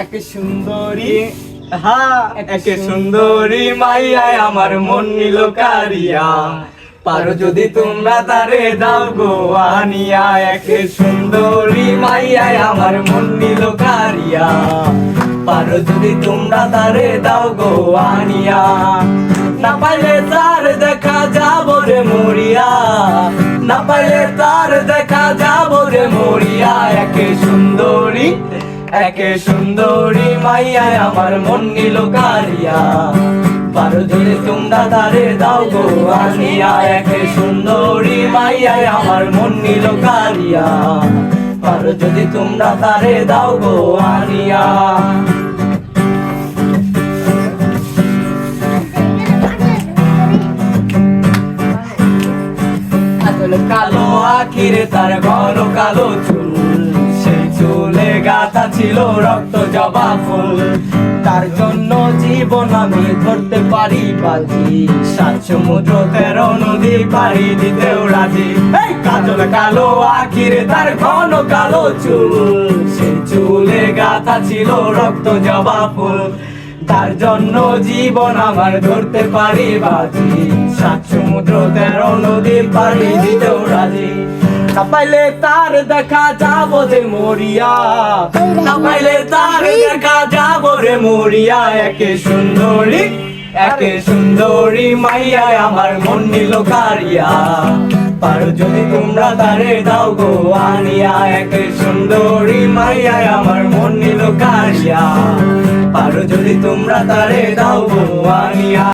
এক সুন্দরী, হ্যাঁ এক সুন্দরী মাইয়ায় আমার মন নিল কারিয়া, পারো যদি তোমরা তারে দাও গো আনিয়া। এক সুন্দরী মাইয়ায় আমার মন নিল কারিয়া, পারো যদি তোমরা তারে দাও গো আনিয়া। না পাইলে তার দেখা যাব রে মরিয়া, না পাইলে তার দেখা যাব রে মরিয়া। একে সুন্দরী, একে সুন্দরী মাইয়ায় আমার মন নিল কারিয়া, পারো যদি তোমরা তারে দাও গো আনিয়া। একে সুন্দরী মাইয়ায় আমার মন নিল কারিয়া, পারো যদি তোমরা তারে দাও গো আনিয়া। কালো আখিরে তার ঘন কালো চুল, সেই চুলে গাথা ছিল রক্ত জবা ফুল। তার জন্য জীবন আমি ধরতে পারি বাজি, 7 সমুদ্র 13 নদী পাড়ি দিতেও রাজি। এই কাজল কালো আখিরে তার ঘন কালো চুল, সেই চুলে গাথা ছিল রক্ত জবা ফুল। তার জন্য জীবন আমার ধরতে পারি বাজি, 7 সমুদ্র 13 নদী পাড়ি দিতেও রাজি। না পাইলে তার দেখা যাব যে মরিয়া, না পাইলে তার দেখা যাব রে মরিয়া। একে সুন্দরী, একে সুন্দরী মাইয়ায় আমার মন নিল কারিয়া, পারো যদি তোমরা তারে দাও গো আনিয়া। একে সুন্দরী মাইয়ায় আমার মন নিল কারিয়া, পারো যদি তোমরা তারে দাও গো আনিয়া।